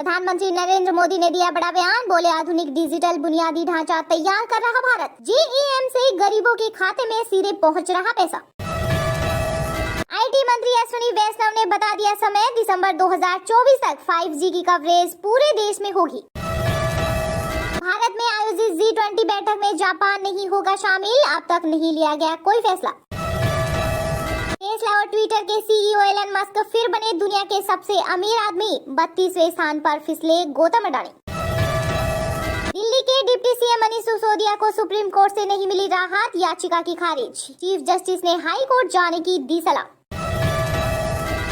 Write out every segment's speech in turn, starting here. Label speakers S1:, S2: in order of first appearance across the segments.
S1: प्रधानमंत्री नरेंद्र मोदी ने दिया बड़ा बयान, बोले आधुनिक डिजिटल बुनियादी ढांचा तैयार कर रहा भारत। जेईएम से गरीबों के खाते में सीधे पहुंच रहा पैसा। आईटी मंत्री अश्विनी वैष्णव ने बता दिया समय, दिसंबर 2024 तक 5G की कवरेज पूरे देश में होगी। भारत में आयोजित G20 बैठक में जापान नहीं होगा शामिल, अब तक नहीं लिया गया कोई फैसला। टेस्ला और ट्विटर के सीईओ एलन मस्क फिर बने दुनिया के सबसे अमीर आदमी, 32वें स्थान पर फिसले गौतम अडानी। दिल्ली के डिप्टी सीएम मनीष सिसोदिया को सुप्रीम कोर्ट से नहीं मिली राहत, याचिका की खारिज। चीफ जस्टिस ने हाई कोर्ट जाने की दी सलाह।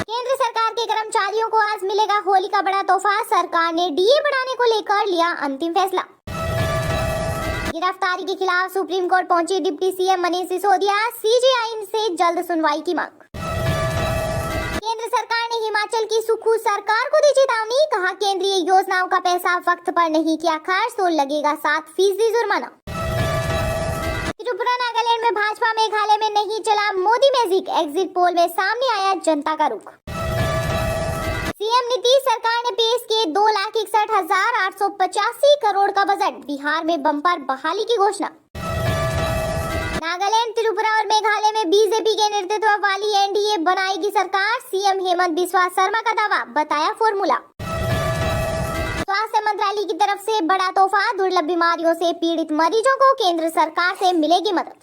S1: केंद्र सरकार के कर्मचारियों को आज मिलेगा होली का बड़ा तोहफा, सरकार ने डीए बढ़ाने को लेकर लिया अंतिम फैसला। गिरफ्तारी के खिलाफ सुप्रीम कोर्ट पहुंची deputy CM Manish Sisodia, CJI से जल्द सुनवाई की मांग। केंद्र सरकार ने हिमाचल की सुक्खू सरकार को दी चेतावनी, कहा केंद्रीय योजनाओं का पैसा वक्त पर नहीं किया खर्च तो लगेगा 7% जुर्माना। त्रिपुरा नागालैंड में भाजपा, मेघालय में नहीं चला मोदी मैजिक, एग्जिट पोल में सामने आया जनता का रुख। सीएम नीतीश सरकार ने पेश किए 2,61,885 करोड़ का बजट, बिहार में बम्पर बहाली की घोषणा। नागालैंड, त्रिपुरा और मेघालय में बीजेपी के नेतृत्व वाली एनडीए बनाएगी सरकार, सीएम हेमंत बिस्वा शर्मा का दावा, बताया फॉर्मूला। स्वास्थ्य मंत्रालय की तरफ से बड़ा तोहफा, दुर्लभ बीमारियों से पीड़ित मरीजों को केंद्र सरकार से मिलेगी मदद।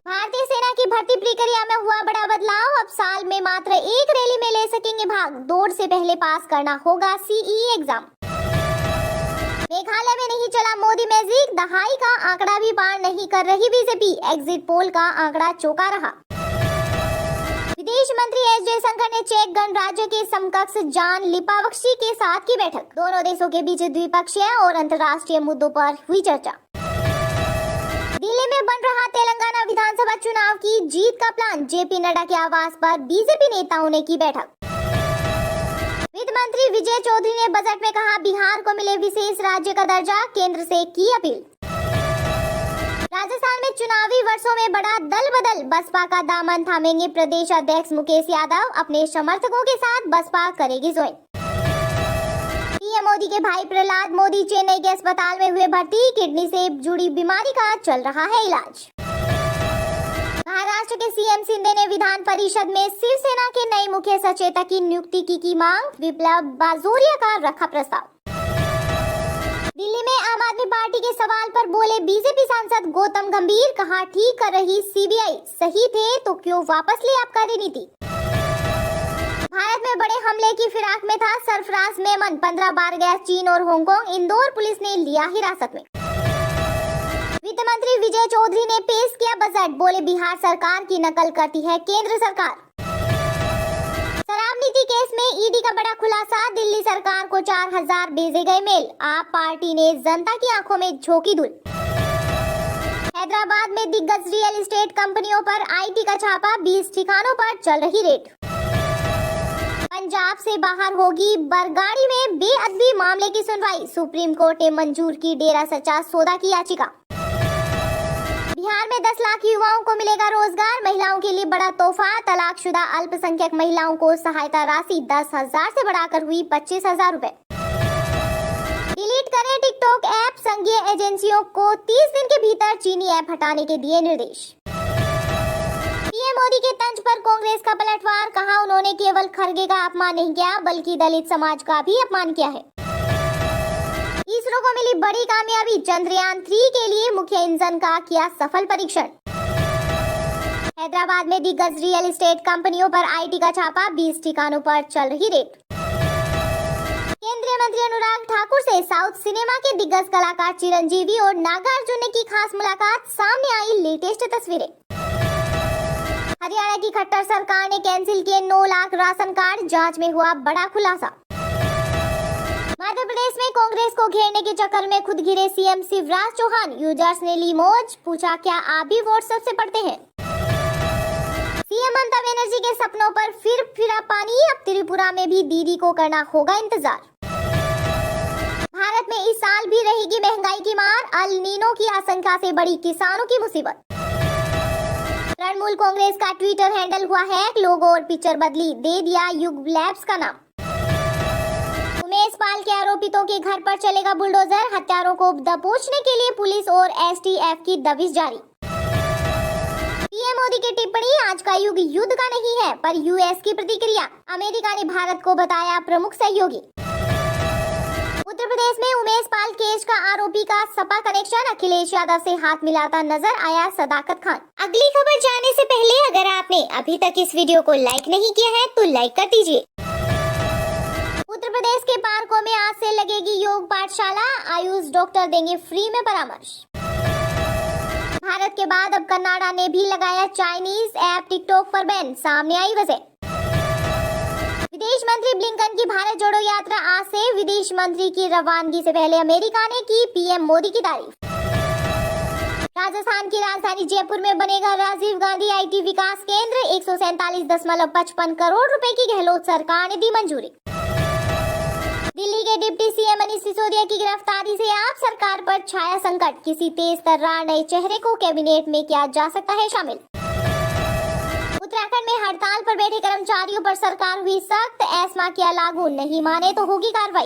S1: भारतीय सेना की भर्ती प्रक्रिया में हुआ बड़ा बदलाव, अब साल में मात्र एक रैली में ले सकेंगे भाग, दौड़ से पहले पास करना होगा सीईई एग्जाम। मेघालय में नहीं चला मोदी मैजिक, दहाई का आंकड़ा भी पार नहीं कर रही बीजेपी, एग्जिट पोल का आंकड़ा चौंका रहा। विदेश मंत्री एस जयशंकर ने चेक गणराज्य के समकक्ष जान लिपावक्सी के साथ की बैठक, दोनों देशों के बीच द्विपक्षीय और अंतर्राष्ट्रीय मुद्दों पर हुई चर्चा। दिल्ली में बन रहा तेलंगाना विधानसभा चुनाव की जीत का प्लान, जेपी नड्डा के आवास पर बीजेपी नेताओं ने की बैठक। वित्त मंत्री विजय चौधरी ने बजट में कहा बिहार को मिले विशेष राज्य का दर्जा, केंद्र से की अपील। राजस्थान में चुनावी वर्षों में बड़ा दल बदल, बसपा का दामन थामेंगे प्रदेश अध्यक्ष मुकेश यादव, अपने समर्थकों के साथ बसपा करेगी ज्वाइन। पीएम मोदी के भाई प्रहलाद मोदी चेन्नई के अस्पताल में हुए भर्ती, किडनी से जुड़ी बीमारी का चल रहा है इलाज। महाराष्ट्र के सीएम शिंदे ने विधान परिषद में शिवसेना के नए मुख्य सचेतक की नियुक्ति की मांग, विप्लव बाजोरिया का रखा प्रस्ताव। दिल्ली में आम आदमी पार्टी के सवाल पर बोले बीजेपी सांसद गौतम गंभीर, कहा ठीक कर रही सीबीआई, सही थे तो क्यों वापस ले आबकारी नीति। भारत में बड़े हमले की फिराक में था सरफराज मेमन, 15 बार गया चीन और हांगकांग, इंदौर पुलिस ने लिया हिरासत में। वित्त मंत्री विजय चौधरी ने पेश किया बजट, बोले बिहार सरकार की नकल करती है केंद्र सरकार। शराब नीति केस में ईडी का बड़ा खुलासा, दिल्ली सरकार को 4000 भेजे गए मेल, आप पार्टी ने जनता की आंखों में झोंकी धूल। हैदराबाद में दिग्गज रियल एस्टेट कंपनियों पर आईटी का छापा, 20 ठिकानों पर चल रही रेड। पंजाब से बाहर होगी बरगाड़ी में बेअदबी मामले की सुनवाई, सुप्रीम कोर्ट ने मंजूर की डेरा सच्चा सौदा की याचिका। बिहार में 10 लाख युवाओं को मिलेगा रोजगार, महिलाओं के लिए बड़ा तोहफा, तलाकशुदा अल्पसंख्यक महिलाओं को सहायता राशि 10,000 से बढ़ाकर हुई 25,000 रुपए। डिलीट करें टिकटॉक ऐप, संघीय एजेंसियों को 30 दिन के भीतर चीनी ऐप हटाने के दिए निर्देश। पीएम मोदी के तंज पर कांग्रेस का पलटवार, कहा उन्होंने केवल खड़गे का अपमान नहीं किया बल्कि दलित समाज का भी अपमान किया है। इसरो को मिली बड़ी कामयाबी, चंद्रयान 3 के लिए मुख्य इंजन का किया सफल परीक्षण। हैदराबाद में दिग्गज रियल एस्टेट कंपनियों पर आईटी का छापा, 20 ठिकानों पर चल रही रेड। केंद्रीय मंत्री अनुराग ठाकुर से साउथ सिनेमा के दिग्गज कलाकार चिरंजीवी और नागार्जुन ने की खास मुलाकात, सामने आई लेटेस्ट तस्वीरें। हरियाणा की खट्टर सरकार ने कैंसिल किए 9 लाख राशन कार्ड, जांच में हुआ बड़ा खुलासा। मध्य प्रदेश में कांग्रेस को घेरने के चक्कर में खुद घिरे सीएम शिवराज चौहान, यूजर्स ने ली मौज, पूछा क्या आप भी व्हाट्सएप से पढ़ते हैं। सीएम ममता बनर्जी के सपनों पर फिर फिरा पानी, अब त्रिपुरा में भी दीदी को करना होगा इंतजार। भारत में इस साल भी रहेगी महंगाई की मार, अल नीनो की आशंका से बड़ी किसानों की मुसीबत। तृणमूल कांग्रेस का ट्विटर हैंडल हुआ हैक, लोगो और पिक्चर बदली, दे दिया युग लैब्स का नाम। आरोपितों के घर पर चलेगा बुलडोजर, हत्यारों को दबोचने के लिए पुलिस और एसटीएफ की दबिश जारी। पीएम मोदी की टिप्पणी, आज का युग युद्ध का नहीं है पर यूएस की प्रतिक्रिया, अमेरिका ने भारत को बताया प्रमुख सहयोगी। उत्तर प्रदेश में उमेश पाल केस का आरोपी का सपा कनेक्शन, अखिलेश यादव से हाथ मिलाता नजर आया सदाकत खान। अगली खबर जानने से पहले अगर आपने अभी तक इस वीडियो को लाइक नहीं किया है तो लाइक कर दीजिए। उत्तर प्रदेश के पार्कों में आज से लगेगी योग पाठशाला, आयुष डॉक्टर देंगे फ्री में परामर्श। भारत के बाद अब कनाडा ने भी लगाया चाइनीज ऐप टिकटॉक पर बैन, सामने आई वजह। विदेश मंत्री ब्लिंकन की भारत जोड़ो यात्रा, आज से विदेश मंत्री की रवानगी से पहले अमेरिका ने की पीएम मोदी की तारीफ। राजस्थान की राजधानी जयपुर में बनेगा राजीव गांधी आईटी विकास केंद्र, 147.55 करोड़ रुपए की गहलोत सरकार ने दी मंजूरी। दिल्ली के डिप्टी सीएम मनीष सिसोदिया की गिरफ्तारी से आप सरकार पर छाया संकट, किसी तेज तर्रार नए चेहरे को कैबिनेट में किया जा सकता है शामिल। उत्तराखंड में हड़ताल पर बैठे कर्मचारियों पर सरकार हुई सख्त, एस्मा किया लागू, नहीं माने तो होगी कार्रवाई।